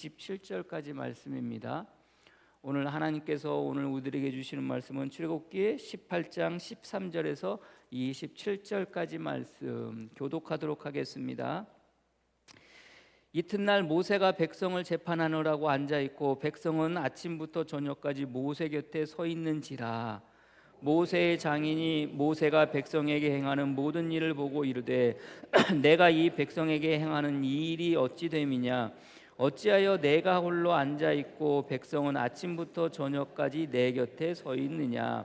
17절까지 말씀입니다. 오늘 하나님께서 오늘 우리에게 주시는 말씀은 출애굽기 18장 13절에서 27절까지 말씀 교독하도록 하겠습니다. 이튿날 모세가 백성을 재판하느라고 앉아있고 백성은 아침부터 저녁까지 모세 곁에 서 있는지라. 모세의 장인이 모세가 백성에게 행하는 모든 일을 보고 이르되 내가 이 백성에게 행하는 이 일이 어찌 됨이냐. 어찌하여 내가 홀로 앉아있고 백성은 아침부터 저녁까지 내 곁에 서 있느냐.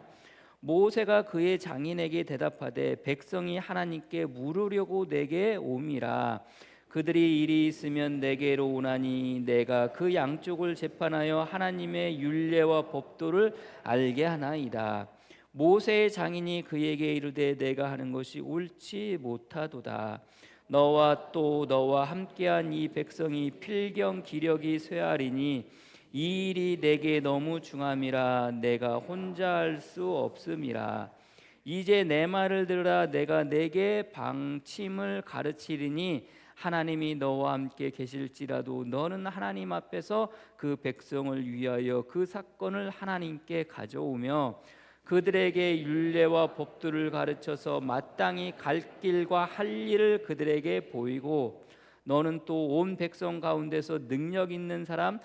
모세가 그의 장인에게 대답하되 백성이 하나님께 물으려고 내게 옴이라. 그들이 일이 있으면 내게로 오나니 내가 그 양쪽을 재판하여 하나님의 율례와 법도를 알게 하나이다. 모세의 장인이 그에게 이르되 내가 하는 것이 옳지 못하도다. 너와 또 너와 함께한 이 백성이 필경 기력이 쇠하리니 이 일이 내게 너무 중함이라. 내가 혼자 할 수 없음이라. 이제 내 말을 들으라. 내가 내게 방침을 가르치리니 하나님이 너와 함께 계실지라도 너는 하나님 앞에서 그 백성을 위하여 그 사건을 하나님께 가져오며 그들에게 율례와 법도를 가르쳐서 마땅히 갈 길과 할 일을 그들에게 보이고 너는 또 온 백성 가운데서 능력 있는 사람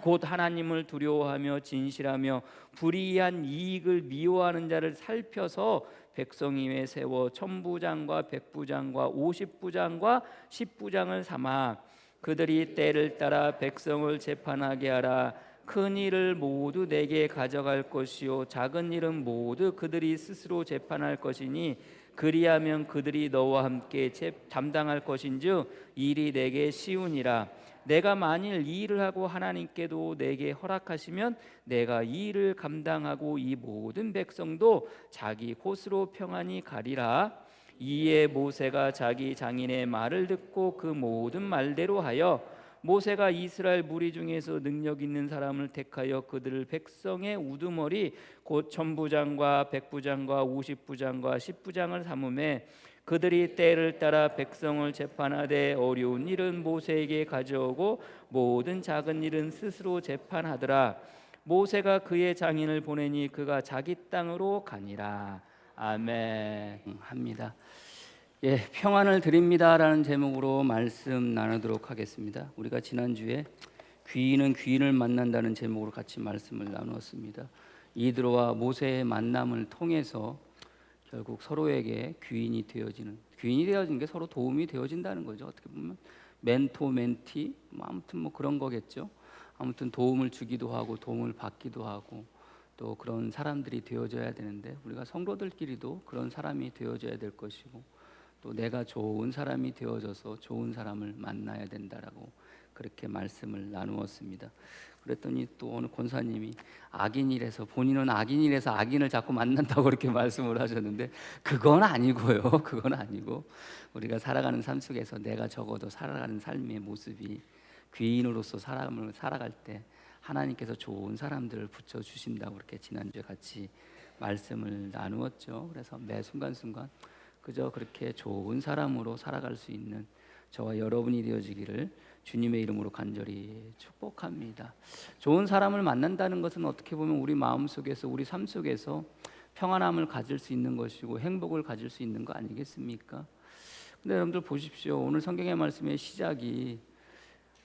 곧 하나님을 두려워하며 진실하며 불의한 이익을 미워하는 자를 살펴서 백성 위에 세워 천부장과 백부장과 50부장과 10부장을 삼아 그들이 때를 따라 백성을 재판하게 하라. 큰 일을 모두 내게 가져갈 것이요 작은 일은 모두 그들이 스스로 재판할 것이니 그리하면 그들이 너와 함께 담당할 것인즉 일이 내게 쉬우니라. 내가 만일 이 일을 하고 하나님께도 내게 허락하시면 내가 이 일을 감당하고 이 모든 백성도 자기 곳으로 평안히 가리라. 이에 모세가 자기 장인의 말을 듣고 그 모든 말대로 하여 모세가 이스라엘 무리 중에서 능력 있는 사람을 택하여 그들을 백성의 우두머리 곧 천부장과 백부장과 50부장과 10부장을 삼음에 그들이 때를 따라 백성을 재판하되 어려운 일은 모세에게 가져오고 모든 작은 일은 스스로 재판하더라. 모세가 그의 장인을 보내니 그가 자기 땅으로 가니라. 아멘 합니다. 평안을 드립니다라는 제목으로 말씀 나누도록 하겠습니다. 우리가 지난주에 귀인은 귀인을 만난다는 제목으로 같이 말씀을 나누었습니다. 이드로와 모세의 만남을 통해서 결국 서로에게 귀인이 되어지는 게 서로 도움이 되어진다는 거죠. 어떻게 보면 멘토 멘티 아무튼 그런 거겠죠. 아무튼 도움을 주기도 하고 도움을 받기도 하고 또 그런 사람들이 되어져야 되는데 우리가 성도들끼리도 그런 사람이 되어져야 될 것이고 또 내가 좋은 사람이 되어져서 좋은 사람을 만나야 된다라고 그렇게 말씀을 나누었습니다. 그랬더니 또 오늘 권사님이 본인은 악인이라서 악인을 자꾸 만난다고 그렇게 말씀을 하셨는데 그건 아니고요. 그건 아니고 우리가 살아가는 삶 속에서 내가 적어도 살아가는 삶의 모습이 귀인으로서 사람을 살아갈 때 하나님께서 좋은 사람들을 붙여주신다고 그렇게 지난주에 같이 말씀을 나누었죠. 그래서 매 순간순간 그저 그렇게 좋은 사람으로 살아갈 수 있는 저와 여러분이 되어지기를 주님의 이름으로 간절히 축복합니다. 좋은 사람을 만난다는 것은 어떻게 보면 우리 마음속에서 우리 삶 속에서 평안함을 가질 수 있는 것이고 행복을 가질 수 있는 거 아니겠습니까? 근데 여러분들 보십시오. 오늘 성경의 말씀의 시작이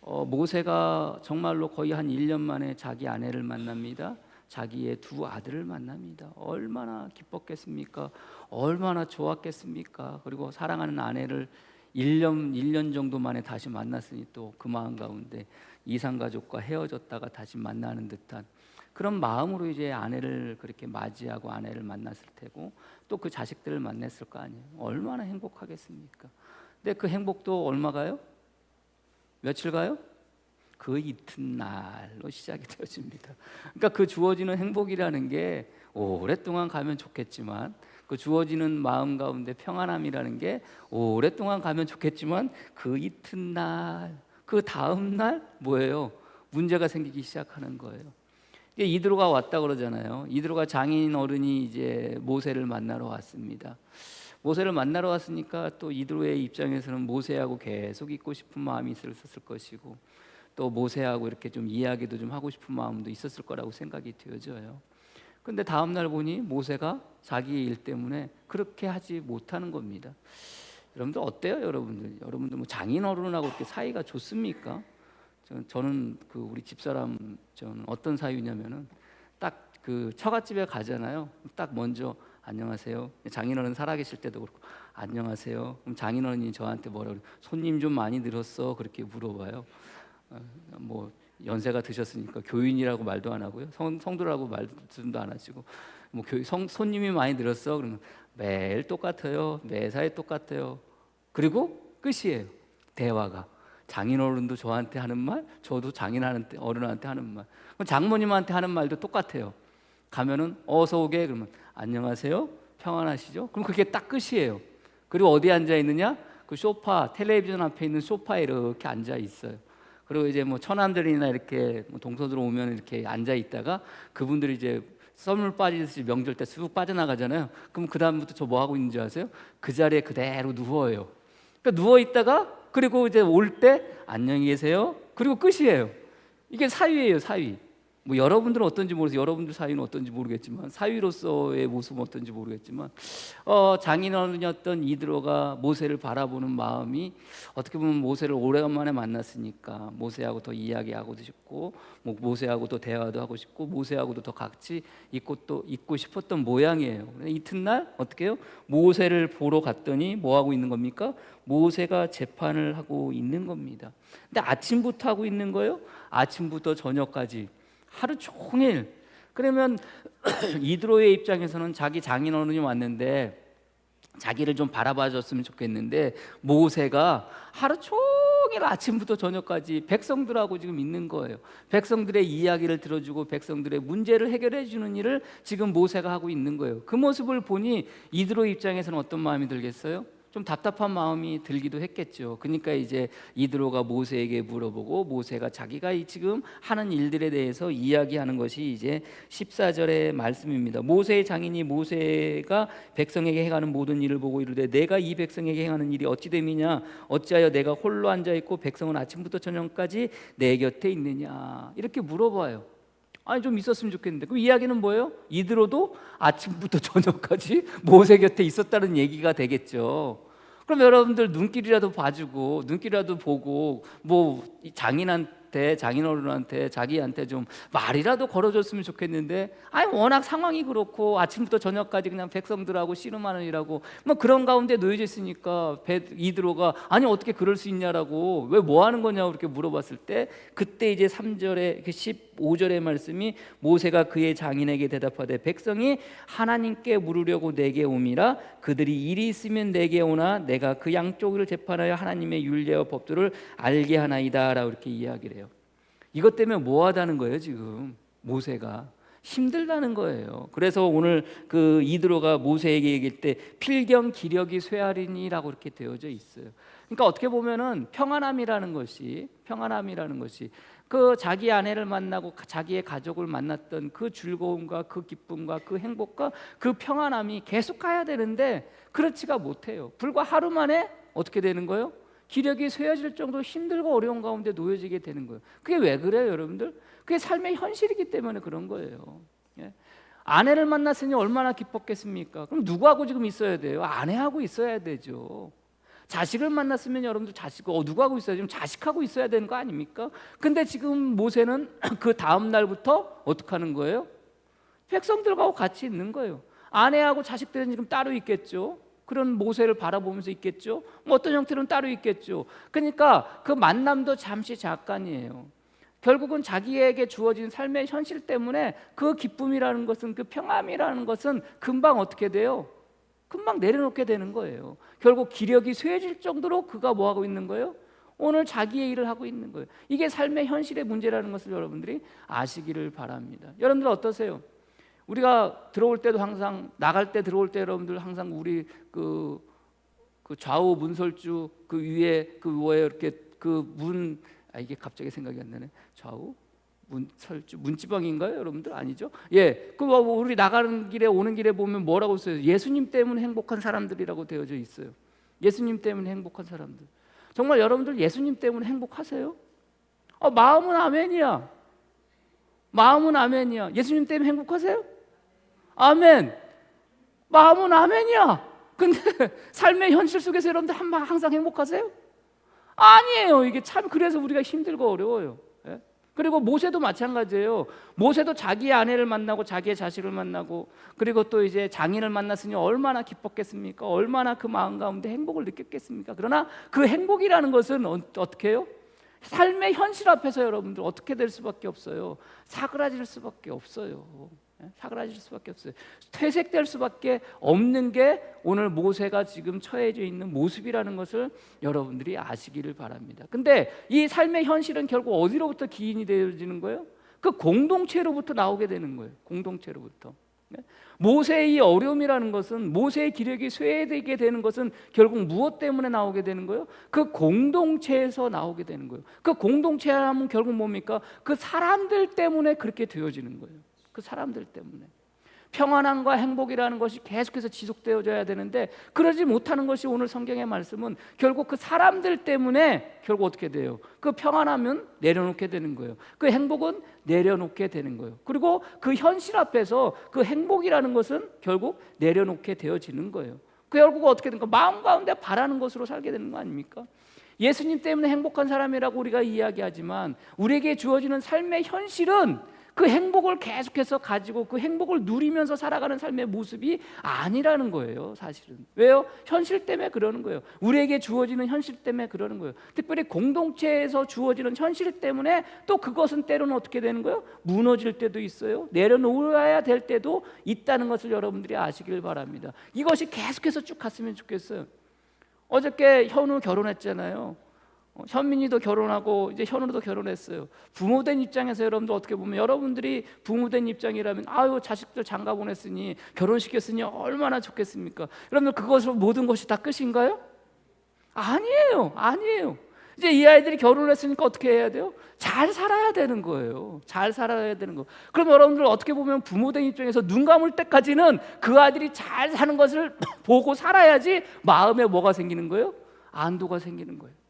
모세가 정말로 거의 한 1년 만에 자기 아내를 만납니다. 자기의 두 아들을 만납니다. 얼마나 기뻤겠습니까? 얼마나 좋았겠습니까? 그리고 사랑하는 아내를 1년 정도 만에 다시 만났으니 또 그 마음 가운데 이산가족과 헤어졌다가 다시 만나는 듯한 그런 마음으로 이제 아내를 그렇게 맞이하고 아내를 만났을 테고 또 그 자식들을 만났을 거 아니에요. 얼마나 행복하겠습니까? 근데 그 행복도 얼마 가요? 며칠 가요? 그 이튿날로 시작이 되어집니다. 그러니까 그 주어지는 행복이라는 게 오랫동안 가면 좋겠지만 그 주어지는 마음 가운데 평안함이라는 게 오랫동안 가면 좋겠지만 그 이튿날 그 다음 날 뭐예요? 문제가 생기기 시작하는 거예요. 이드로가 왔다 그러잖아요. 이드로가 장인 어른이 이제 모세를 만나러 왔습니다. 모세를 만나러 왔으니까 또 이드로의 입장에서는 모세하고 계속 있고 싶은 마음이 있었을 것이고 또 모세하고 이렇게 좀 이야기도 좀 하고 싶은 마음도 있었을 거라고 생각이 되어져요. 근데 다음 날 보니 모세가 자기 일 때문에 그렇게 하지 못하는 겁니다. 여러분들 어때요, 여러분들 뭐 장인어른하고 이렇게 사이가 좋습니까? 저는 그 우리 집사람 저는 어떤 사유냐면은 딱 그 처갓집에 가잖아요. 딱 먼저 안녕하세요. 장인어른 살아계실 때도 그렇고 안녕하세요. 그럼 장인어른이 저한테 뭐라 그래? 손님 좀 많이 늘었어? 그렇게 물어봐요. 뭐 연세가 드셨으니까 교인이라고 말도 안 하고요. 성도라고 말씀도 안 하시고 뭐 손님이 많이 늘었어? 그러면 매일 똑같아요. 매사에 똑같아요. 그리고 끝이에요. 대화가. 장인어른도 저한테 하는 말, 저도 장인어른한테 하는 말, 장모님한테 하는 말도 똑같아요. 가면은 어서 오게 그러면 안녕하세요, 평안하시죠? 그럼 그게 딱 끝이에요. 그리고 어디 앉아 있느냐? 그 소파, 텔레비전 앞에 있는 소파에 이렇게 앉아 있어요. 그리고 이제 뭐 처남들이나 이렇게 뭐 동서들 오면 이렇게 앉아 있다가 그분들이 이제 썰물 빠지듯이 명절 때 쑥 빠져나가잖아요. 그럼 그 다음부터 저 뭐 하고 있는지 아세요? 그 자리에 그대로 누워요. 그러니까 누워 있다가 그리고 이제 올 때 안녕히 계세요. 그리고 끝이에요. 이게 사위예요, 사위. 뭐 여러분들은 어떤지 모르겠어요. 여러분들 사위는 어떤지 모르겠지만 사위로서의 모습은 어떤지 모르겠지만 장인어른이었던 이드로가 모세를 바라보는 마음이 어떻게 보면 모세를 오래간만에 만났으니까 모세하고 더 이야기하고 싶고 뭐 모세하고 더 대화도 하고 싶고 모세하고도 더 같이 있고 싶었던 모양이에요. 이튿날 어떻게 해요? 모세를 보러 갔더니 뭐 하고 있는 겁니까? 모세가 재판을 하고 있는 겁니다. 근데 아침부터 하고 있는 거예요? 아침부터 저녁까지 하루 종일. 그러면 이드로의 입장에서는 자기 장인어른이 왔는데 자기를 좀 바라봐 줬으면 좋겠는데 모세가 하루 종일 아침부터 저녁까지 백성들하고 지금 있는 거예요. 백성들의 이야기를 들어주고 백성들의 문제를 해결해 주는 일을 지금 모세가 하고 있는 거예요. 그 모습을 보니 이드로 입장에서는 어떤 마음이 들겠어요? 좀 답답한 마음이 들기도 했겠죠. 그러니까 이제 이드로가 모세에게 물어보고 모세가 자기가 지금 하는 일들에 대해서 이야기하는 것이 이제 14절의 말씀입니다. 모세의 장인이 모세가 백성에게 행하는 모든 일을 보고 이르되 내가 이 백성에게 행하는 일이 어찌 됨이냐? 어찌하여 내가 홀로 앉아 있고 백성은 아침부터 저녁까지 내 곁에 있느냐? 이렇게 물어봐요. 아니 좀 있었으면 좋겠는데. 그럼 이야기는 뭐예요? 이드로도 아침부터 저녁까지 모세 곁에 있었다는 얘기가 되겠죠. 그럼 여러분들 눈길이라도 봐주고 눈길이라도 보고 뭐 장인어른한테 자기한테 좀 말이라도 걸어줬으면 좋겠는데 아니 워낙 상황이 그렇고 아침부터 저녁까지 그냥 백성들하고 씨름하는 일하고 뭐 그런 가운데 놓여져 있으니까 이드로가 아니 어떻게 그럴 수 있냐라고 왜 뭐 하는 거냐고 이렇게 물어봤을 때 그때 이제 3절에 15절의 말씀이 모세가 그의 장인에게 대답하되 백성이 하나님께 물으려고 내게 옴이라 그들이 일이 있으면 내게 오나 내가 그 양쪽을 재판하여 하나님의 율례와 법도를 알게 하나이다 라고 이렇게 이야기를 해요. 이것 때문에 뭐하다는 거예요? 지금 모세가 힘들다는 거예요. 그래서 오늘 그 이드로가 모세에게 얘기할 때 필경 기력이 쇠하리니라고 이렇게 되어져 있어요. 그러니까 어떻게 보면은 평안함이라는 것이 그 자기 아내를 만나고 자기의 가족을 만났던 그 즐거움과 그 기쁨과 그 행복과 그 평안함이 계속 가야 되는데 그렇지가 못해요. 불과 하루 만에 어떻게 되는 거예요? 기력이 쇠해질 정도로 힘들고 어려운 가운데 놓여지게 되는 거예요. 그게 왜 그래요, 여러분들? 그게 삶의 현실이기 때문에 그런 거예요. 예? 아내를 만났으니 얼마나 기뻤겠습니까? 그럼 누구하고 지금 있어야 돼요? 아내하고 있어야 되죠. 자식을 만났으면 여러분들 누구하고 있어야 지금 자식하고 있어야 되는 거 아닙니까? 근데 지금 모세는 그 다음 날부터 어떻게 하는 거예요? 백성들하고 같이 있는 거예요. 아내하고 자식들은 지금 따로 있겠죠. 그런 모세를 바라보면서 있겠죠. 뭐 어떤 형태로는 따로 있겠죠. 그러니까 그 만남도 잠시 잠깐이에요. 결국은 자기에게 주어진 삶의 현실 때문에 그 기쁨이라는 것은 그 평안이라는 것은 금방 어떻게 돼요? 금방 내려놓게 되는 거예요. 결국 기력이 쇠해질 정도로 그가 뭐 하고 있는 거예요? 오늘 자기의 일을 하고 있는 거예요. 이게 삶의 현실의 문제라는 것을 여러분들이 아시기를 바랍니다. 여러분들 어떠세요? 우리가 들어올 때도 항상 나갈 때 들어올 때 여러분들 항상 우리 그 좌우 문설주 그 위에 그 뭐에 이렇게 이게 갑자기 생각이 안 나네. 좌우 문설주 문지방인가요, 여러분들? 아니죠? 예, 그 우리 나가는 길에 오는 길에 보면 뭐라고 써요? 예수님 때문에 행복한 사람들이라고 되어져 있어요. 예수님 때문에 행복한 사람들. 정말 여러분들 예수님 때문에 행복하세요? 마음은 아멘이야. 마음은 아멘이야. 예수님 때문에 행복하세요? 아멘. 마음은 아멘이야. 근데 삶의 현실 속에서 여러분들 항상 행복하세요? 아니에요. 이게 참 그래서 우리가 힘들고 어려워요. 예? 그리고 모세도 마찬가지예요. 모세도 자기의 아내를 만나고 자기의 자식을 만나고 그리고 또 이제 장인을 만났으니 얼마나 기뻤겠습니까? 얼마나 그 마음 가운데 행복을 느꼈겠습니까? 그러나 그 행복이라는 것은 어떻게 해요? 삶의 현실 앞에서 여러분들 어떻게 될 수밖에 없어요. 사그라질 수밖에 없어요. 사그라질 수밖에 없어요. 퇴색될 수밖에 없는 게 오늘 모세가 지금 처해져 있는 모습이라는 것을 여러분들이 아시기를 바랍니다. 근데 이 삶의 현실은 결국 어디로부터 기인이 되어지는 거예요? 그 공동체로부터 나오게 되는 거예요. 공동체로부터. 모세의 이 어려움이라는 것은, 모세의 기력이 쇠되게 되는 것은 결국 무엇 때문에 나오게 되는 거예요? 그 공동체에서 나오게 되는 거예요. 그 공동체 하면 결국 뭡니까? 그 사람들 때문에 그렇게 되어지는 거예요. 그 사람들 때문에. 평안함과 행복이라는 것이 계속해서 지속되어져야 되는데 그러지 못하는 것이 오늘 성경의 말씀은 결국 그 사람들 때문에 결국 어떻게 돼요? 그 평안함은 내려놓게 되는 거예요. 그 행복은 내려놓게 되는 거예요. 그리고 그 현실 앞에서 그 행복이라는 것은 결국 내려놓게 되어지는 거예요. 결국 어떻게 되는 거? 마음 가운데 바라는 것으로 살게 되는 거 아닙니까? 예수님 때문에 행복한 사람이라고 우리가 이야기하지만 우리에게 주어지는 삶의 현실은 그 행복을 계속해서 가지고 그 행복을 누리면서 살아가는 삶의 모습이 아니라는 거예요. 사실은. 왜요? 현실 때문에 그러는 거예요. 우리에게 주어지는 현실 때문에 그러는 거예요. 특별히 공동체에서 주어지는 현실 때문에 또 그것은 때로는 어떻게 되는 거예요? 무너질 때도 있어요. 내려놓아야 될 때도 있다는 것을 여러분들이 아시길 바랍니다. 이것이 계속해서 쭉 갔으면 좋겠어요. 어저께 현우 결혼했잖아요. 현민이도 결혼하고 이제 현우도 결혼했어요. 부모된 입장에서 여러분들 어떻게 보면 여러분들이 부모된 입장이라면 아유 자식들 장가 보냈으니 결혼시켰으니 얼마나 좋겠습니까? 여러분들 그것으로 모든 것이 다 끝인가요? 아니에요. 아니에요. 이제 이 아이들이 결혼을 했으니까 어떻게 해야 돼요? 잘 살아야 되는 거예요. 잘 살아야 되는 거. 그럼 여러분들 어떻게 보면 부모된 입장에서 눈 감을 때까지는 그 아이들이 잘 사는 것을 보고 살아야지 마음에 뭐가 생기는 거예요? 안도가 생기는 거예요.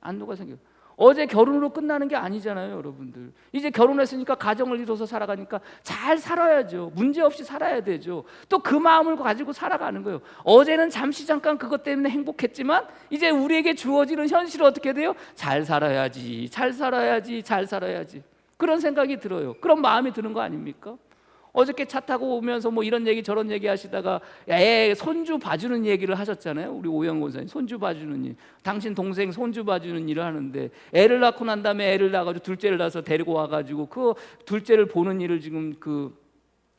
안도가 생겨요. 어제 결혼으로 끝나는 게 아니잖아요, 여러분들. 이제 결혼했으니까 가정을 이뤄서 살아가니까 잘 살아야죠. 문제 없이 살아야 되죠. 또 그 마음을 가지고 살아가는 거예요. 어제는 잠시 잠깐 그것 때문에 행복했지만 이제 우리에게 주어지는 현실은 어떻게 돼요? 잘 살아야지, 잘 살아야지, 잘 살아야지. 그런 생각이 들어요. 그런 마음이 드는 거 아닙니까? 어저께 차 타고 오면서 뭐 이런 얘기 저런 얘기 하시다가 애 손주 봐주는 얘기를 하셨잖아요. 우리 오영 권사님 손주 봐주는 일. 당신 동생 손주 봐주는 일을 하는데 애를 낳고 난 다음에 애를 낳아가지고 둘째를 낳아서 데리고 와가지고 그 둘째를 보는 일을 지금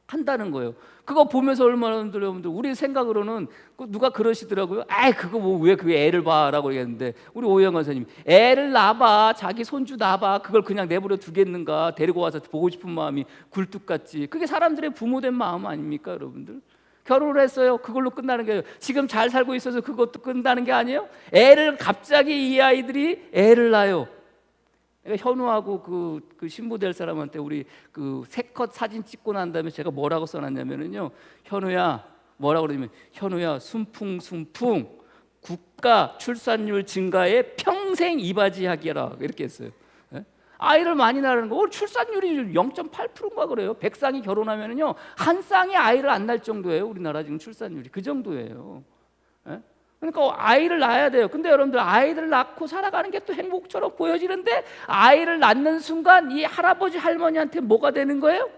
한다는 거예요. 그거 보면서 얼마나 여러분들 우리 생각으로는 누가 그러시더라고요. 아이 그거 뭐 왜 그 애를 봐라고 얘기했는데 우리 오영 권사님 애를 낳아봐 자기 손주 낳아봐 그걸 그냥 내버려 두겠는가 데리고 와서 보고 싶은 마음이 굴뚝 같지. 그게 사람들의 부모된 마음 아닙니까 여러분들? 결혼을 했어요. 그걸로 끝나는 게 지금 잘 살고 있어서 그것도 끝나는 게 아니에요. 애를 갑자기 이 아이들이 애를 낳아요. 그러니까 현우하고 그 신부 될 사람한테 우리 그 세컷 사진 찍고 난 다음에 제가 뭐라고 써놨냐면은요. 현우야 뭐라고 그러냐면 현우야 순풍순풍 국가 출산율 증가에 평생 이바지하기라 이렇게 했어요. 예? 아이를 많이 낳는 거 출산율이 0.8%인가 그래요. 100쌍이 결혼하면은요 한 쌍이 아이를 안 낳을 정도예요. 우리나라 지금 출산율이 그 정도예요. 예? 그러니까 아이를 낳아야 돼요. 근데 여러분들 아이를 낳고 살아가는 게 또 행복처럼 보여지는데 아이를 낳는 순간 이 할아버지 할머니한테 뭐가 되는 거예요?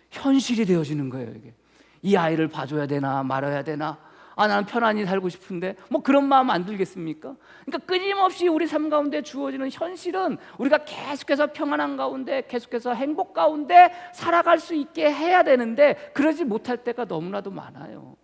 현실이 되어지는 거예요. 이게 이 아이를 봐줘야 되나 말아야 되나? 아 나는 편안히 살고 싶은데 뭐 그런 마음 안 들겠습니까? 그러니까 끊임없이 우리 삶 가운데 주어지는 현실은 우리가 계속해서 평안한 가운데 계속해서 행복 가운데 살아갈 수 있게 해야 되는데 그러지 못할 때가 너무나도 많아요.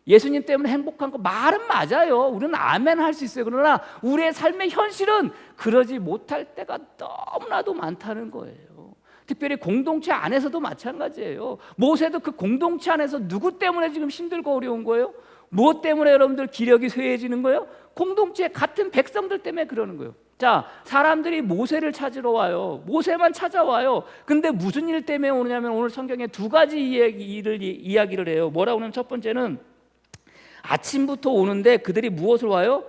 예수님 때문에 행복한 거 말은 맞아요. 우리는 아멘 할 수 있어요. 그러나 우리의 삶의 현실은 그러지 못할 때가 너무나도 많다는 거예요. 특별히 공동체 안에서도 마찬가지예요. 모세도 그 공동체 안에서 누구 때문에 지금 힘들고 어려운 거예요? 무엇 때문에 여러분들 기력이 쇠해지는 거예요? 공동체 같은 백성들 때문에 그러는 거예요. 자, 사람들이 모세를 찾으러 와요. 모세만 찾아와요. 근데 무슨 일 때문에 오느냐면 오늘 성경에 두 가지 이야기를 해요. 뭐라고 하면 첫 번째는 아침부터 오는데 그들이 무엇을 와요?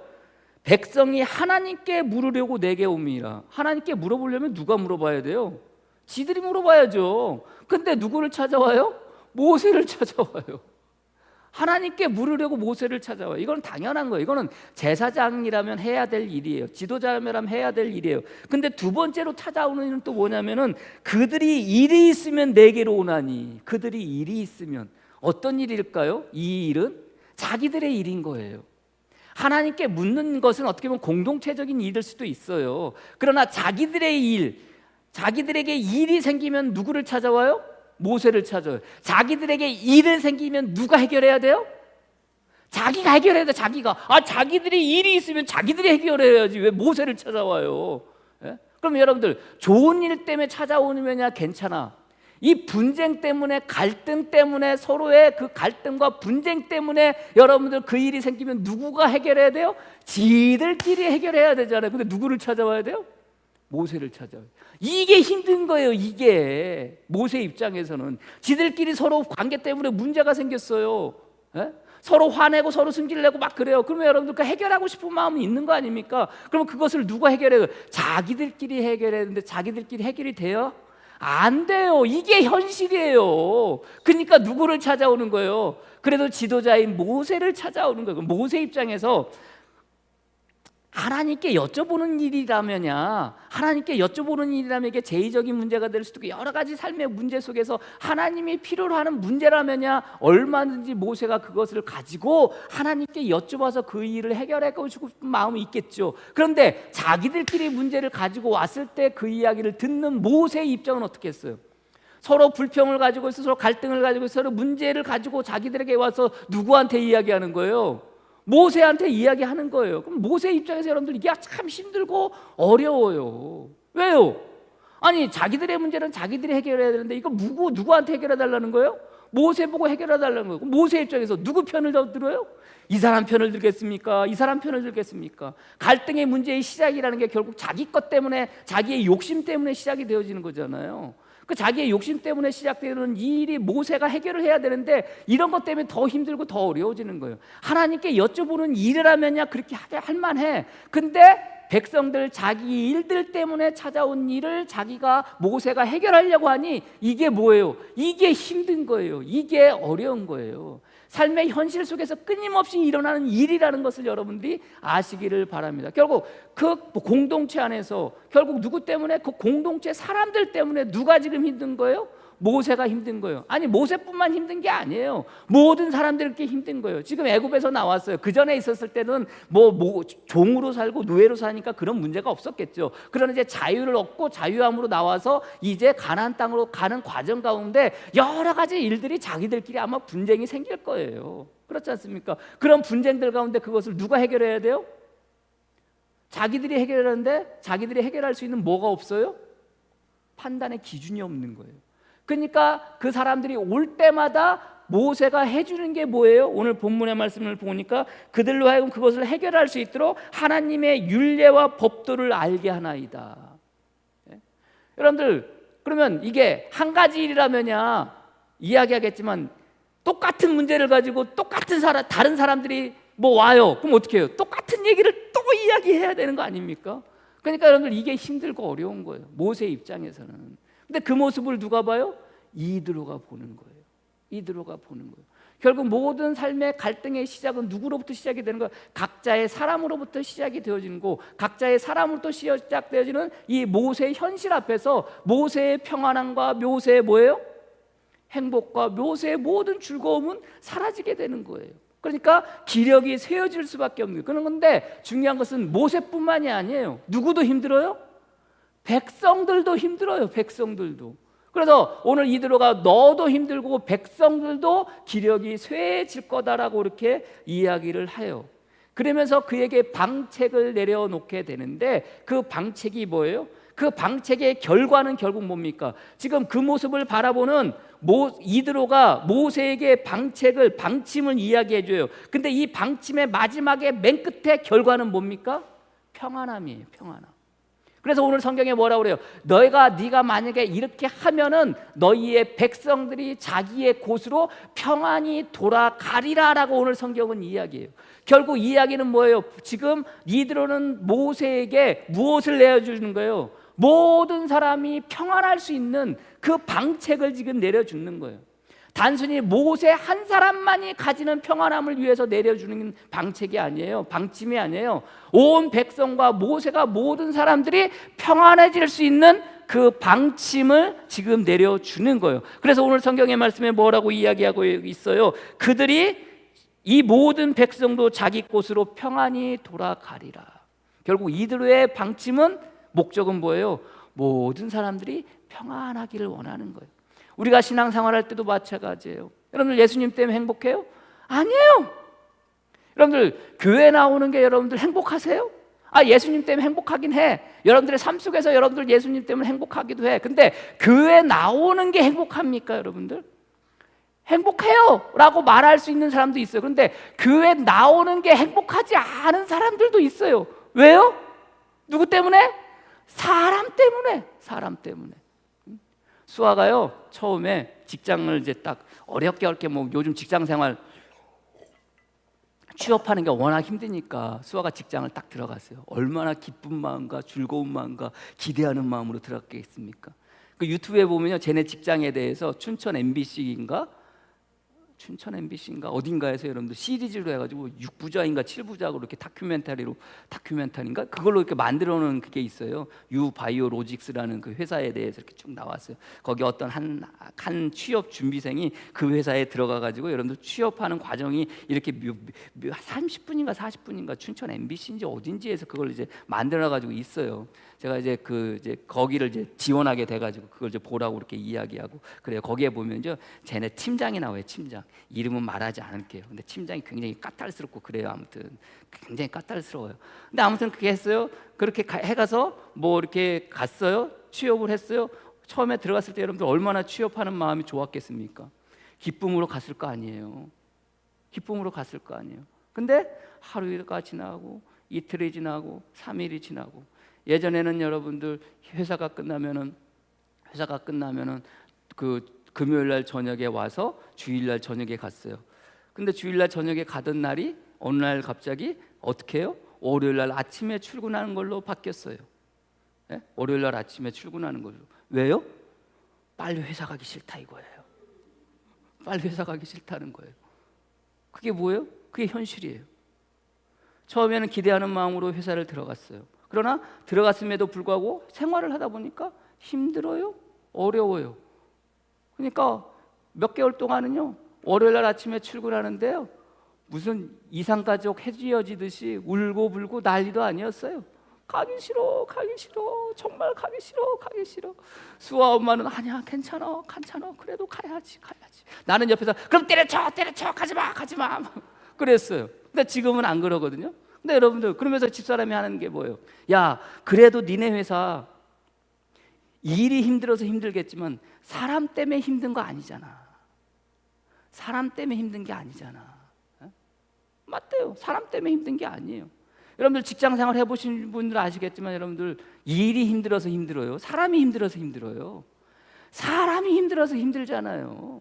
백성이 하나님께 물으려고 내게 옴이라. 하나님께 물어보려면 누가 물어봐야 돼요? 지들이 물어봐야죠. 근데 누구를 찾아와요? 모세를 찾아와요. 하나님께 물으려고 모세를 찾아와요. 이건 당연한 거예요. 이거는 제사장이라면 해야 될 일이에요. 지도자라면 해야 될 일이에요. 근데 두 번째로 찾아오는 일은 또 뭐냐면은 그들이 일이 있으면 내게로 오나니. 그들이 일이 있으면 어떤 일일까요? 이 일은 자기들의 일인 거예요. 하나님께 묻는 것은 어떻게 보면 공동체적인 일일 수도 있어요. 그러나 자기들의 일, 자기들에게 일이 생기면 누구를 찾아와요? 모세를 찾아요. 자기들에게 일이 생기면 누가 해결해야 돼요? 자기가 해결해야 돼. 자기들이 일이 있으면 자기들이 해결해야지 왜 모세를 찾아와요? 예? 그럼 여러분들 좋은 일 때문에 찾아오느냐 괜찮아. 이 분쟁 때문에, 갈등 때문에, 서로의 그 갈등과 분쟁 때문에 여러분들 그 일이 생기면 누구가 해결해야 돼요? 지들끼리 해결해야 되잖아요. 근데 누구를 찾아와야 돼요? 모세를 찾아와요. 이게 힘든 거예요. 이게 모세 입장에서는 지들끼리 서로 관계 때문에 문제가 생겼어요. 예? 서로 화내고 서로 승질 내고 막 그래요. 그러면 여러분들 그 해결하고 싶은 마음이 있는 거 아닙니까? 그럼 그것을 누가 해결해요? 자기들끼리 해결해야 되는데 자기들끼리 해결이 돼요? 안 돼요. 이게 현실이에요. 그러니까 누구를 찾아오는 거예요? 그래도 지도자인 모세를 찾아오는 거예요. 모세 입장에서 하나님께 여쭤보는 일이라면야, 하나님께 여쭤보는 일이라면 이게 제의적인 문제가 될 수도 있고 여러 가지 삶의 문제 속에서 하나님이 필요로 하는 문제라면야 얼마든지 모세가 그것을 가지고 하나님께 여쭤봐서 그 일을 해결하고 싶은 마음이 있겠죠. 그런데 자기들끼리 문제를 가지고 왔을 때 그 이야기를 듣는 모세의 입장은 어떻게 했어요? 서로 불평을 가지고 있어, 서로 갈등을 가지고 있어, 서로 문제를 가지고 자기들에게 와서 누구한테 이야기하는 거예요? 모세한테 이야기하는 거예요. 그럼 모세 입장에서 여러분들 이게 참 힘들고 어려워요. 왜요? 아니 자기들의 문제는 자기들이 해결해야 되는데 이거 누구한테 해결해 달라는 거예요? 모세 보고 해결해 달라는 거예요. 모세 입장에서 누구 편을 더 들어요? 이 사람 편을 들겠습니까? 이 사람 편을 들겠습니까? 갈등의 문제의 시작이라는 게 결국 자기 것 때문에, 자기의 욕심 때문에 시작이 되어지는 거잖아요. 그 자기의 욕심 때문에 시작되는 이 일이 모세가 해결을 해야 되는데 이런 것 때문에 더 힘들고 더 어려워지는 거예요. 하나님께 여쭤보는 일이라면야 그렇게 할 만해. 근데 백성들 자기 일들 때문에 찾아온 일을 자기가 모세가 해결하려고 하니 이게 뭐예요? 이게 힘든 거예요. 이게 어려운 거예요. 삶의 현실 속에서 끊임없이 일어나는 일이라는 것을 여러분들이 아시기를 바랍니다. 결국 그 공동체 안에서 결국 누구 때문에? 그 공동체 사람들 때문에 누가 지금 힘든 거예요? 모세가 힘든 거예요. 아니 모세뿐만 힘든 게 아니에요. 모든 사람들께 힘든 거예요. 지금 애굽에서 나왔어요. 그 전에 있었을 때는 종으로 살고 노예로 사니까 그런 문제가 없었겠죠. 그러나 이제 자유를 얻고 자유함으로 나와서 이제 가나안 땅으로 가는 과정 가운데 여러 가지 일들이 자기들끼리 아마 분쟁이 생길 거예요. 그렇지 않습니까? 그런 분쟁들 가운데 그것을 누가 해결해야 돼요? 자기들이 해결하는데 자기들이 해결할 수 있는 뭐가 없어요? 판단의 기준이 없는 거예요. 그러니까 그 사람들이 올 때마다 모세가 해주는 게 뭐예요? 오늘 본문의 말씀을 보니까 그들로 하여금 그것을 해결할 수 있도록 하나님의 율례와 법도를 알게 하나이다. 예? 여러분들 그러면 이게 한 가지 일이라면야 이야기하겠지만 똑같은 문제를 가지고 똑같은 다른 사람들이 와요. 그럼 어떻게 해요? 똑같은 얘기를 또 이야기해야 되는 거 아닙니까? 그러니까 여러분들 이게 힘들고 어려운 거예요. 모세 입장에서는. 근데 그 모습을 누가 봐요? 이드로가 보는 거예요. 이드로가 보는 거예요. 결국 모든 삶의 갈등의 시작은 누구로부터 시작이 되는 거예요? 각자의 사람으로부터 시작이 되어지는 거, 각자의 사람으로부터 시작되어지는 이 모세의 현실 앞에서 모세의 평안함과 모세의 뭐예요? 행복과 모세의 모든 즐거움은 사라지게 되는 거예요. 그러니까 기력이 쇠어질 수밖에 없는 거예요. 그런 건데 중요한 것은 모세뿐만이 아니에요. 누구도 힘들어요? 백성들도 힘들어요. 백성들도. 그래서 오늘 이드로가 너도 힘들고 백성들도 기력이 쇠해질 거다라고 이렇게 이야기를 해요. 그러면서 그에게 방책을 내려놓게 되는데 그 방책이 뭐예요? 그 방책의 결과는 결국 뭡니까? 지금 그 모습을 바라보는 이드로가 모세에게 방침을 이야기해 줘요. 근데 이 방침의 마지막에 맨 끝에 결과는 뭡니까? 평안함이에요. 평안함. 그래서 오늘 성경에 뭐라고 그래요? 네가 만약에 이렇게 하면은 너희의 백성들이 자기의 곳으로 평안히 돌아가리라라고 오늘 성경은 이야기해요. 결국 이야기는 뭐예요? 지금 이드로는 모세에게 무엇을 내어주는 거예요? 모든 사람이 평안할 수 있는 그 방책을 지금 내려주는 거예요. 단순히 모세 한 사람만이 가지는 평안함을 위해서 내려주는 방책이 아니에요. 방침이 아니에요. 온 백성과 모세가 모든 사람들이 평안해질 수 있는 그 방침을 지금 내려주는 거예요. 그래서 오늘 성경의 말씀에 뭐라고 이야기하고 있어요? 그들이 이 모든 백성도 자기 곳으로 평안히 돌아가리라. 결국 이들의 방침은 목적은 뭐예요? 모든 사람들이 평안하기를 원하는 거예요. 우리가 신앙생활할 때도 마찬가지예요. 여러분들 예수님 때문에 행복해요? 아니에요. 여러분들 교회 나오는 게 여러분들 행복하세요? 예수님 때문에 행복하긴 해. 여러분들의 삶 속에서 여러분들 예수님 때문에 행복하기도 해. 근데 교회 나오는 게 행복합니까, 여러분들? 행복해요 라고 말할 수 있는 사람도 있어요. 그런데 교회 나오는 게 행복하지 않은 사람들도 있어요. 왜요? 누구 때문에? 사람 때문에. 사람 때문에. 수아가요 처음에 직장을 이제 딱 어렵게 뭐 요즘 직장 생활 취업하는 게 워낙 힘드니까 수아가 직장을 딱 들어갔어요. 얼마나 기쁜 마음과 즐거운 마음과 기대하는 마음으로 들어갔겠습니까? 그 유튜브에 보면요 쟤네 직장에 대해서 춘천 MBC인가 어딘가에서 여러분들 시리즈로 해가지고 6부작인가 7부작으로 이렇게 다큐멘터리인가 그걸로 이렇게 만들어 놓은 그게 있어요. 유바이오로직스라는 그 회사에 대해서 이렇게 쭉 나왔어요. 거기 어떤 한 취업 준비생이 그 회사에 들어가가지고 여러분들 취업하는 과정이 이렇게 30분인가 40분인가 춘천 MBC인지 어딘지에서 그걸 이제 만들어가지고 있어요. 제가 이제 거기를 이제 지원하게 돼가지고 그걸 이제 보라고 이렇게 이야기하고 그래요. 거기에 보면요, 쟤네 팀장이 나와요. 팀장 이름은 말하지 않을게요. 근데 팀장이 굉장히 까탈스럽고 그래요. 아무튼 굉장히 까탈스러워요. 근데 아무튼 그게 했어요. 그렇게 해가서 뭐 이렇게 갔어요. 취업을 했어요. 처음에 들어갔을 때 여러분들 얼마나 취업하는 마음이 좋았겠습니까? 기쁨으로 갔을 거 아니에요. 기쁨으로 갔을 거 아니에요. 근데 하루가 지나고 이틀이 지나고 3일이 지나고 예전에는 여러분들 회사가 끝나면은 그 금요일 날 저녁에 와서 주일 날 저녁에 갔어요. 근데 주일 날 저녁에 가던 날이 어느 날 갑자기 어떻게 해요? 월요일 날 아침에 출근하는 걸로 바뀌었어요. 네? 월요일 날 아침에 출근하는 걸로. 왜요? 빨리 회사 가기 싫다 이거예요. 빨리 회사 가기 싫다는 거예요. 그게 뭐예요? 그게 현실이에요. 처음에는 기대하는 마음으로 회사를 들어갔어요. 그러나 들어갔음에도 불구하고 생활을 하다 보니까 힘들어요, 어려워요. 그러니까 몇 개월 동안은요 월요일 날 아침에 출근하는데요 무슨 이상가족 해지어지듯이 울고 불고 난리도 아니었어요. 가기 싫어 정말 가기 싫어. 수아 엄마는 아니야 괜찮아 그래도 가야지. 나는 옆에서 그럼 때려쳐 가지마 그랬어요. 근데 지금은 안 그러거든요. 근데 여러분들 그러면서 집사람이 하는 게 뭐예요? 야 그래도 니네 회사 일이 힘들어서 힘들겠지만 사람 때문에 힘든 거 아니잖아. 사람 때문에 힘든 게 아니잖아. 맞대요. 사람 때문에 힘든 게 아니에요. 여러분들 직장생활 해보신 분들 아시겠지만 여러분들 일이 힘들어서 힘들어요? 사람이 힘들어서 힘들어요? 사람이 힘들어서 힘들잖아요.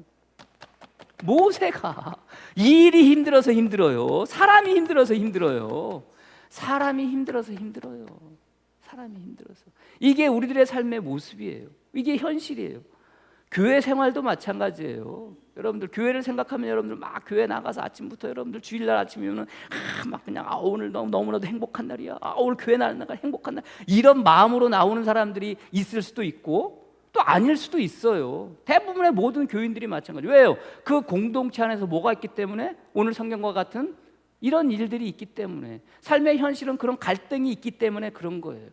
모세가 일이 힘들어서 힘들어요? 사람이 힘들어서 힘들어요? 사람이 힘들어서 힘들어요. 사람이 힘들어서. 이게 우리들의 삶의 모습이에요. 이게 현실이에요. 교회 생활도 마찬가지예요. 여러분들 교회를 생각하면 여러분들 막 교회 나가서 아침부터 여러분들 주일날 아침이면은 막 그냥 오늘 너무나도 행복한 날이야. 오늘 교회 나가는 날 행복한 날. 이런 마음으로 나오는 사람들이 있을 수도 있고 또 아닐 수도 있어요. 대부분의 모든 교인들이 마찬가지예요. 왜요? 그 공동체 안에서 뭐가 있기 때문에 오늘 성경과 같은 이런 일들이 있기 때문에 삶의 현실은 그런 갈등이 있기 때문에 그런 거예요.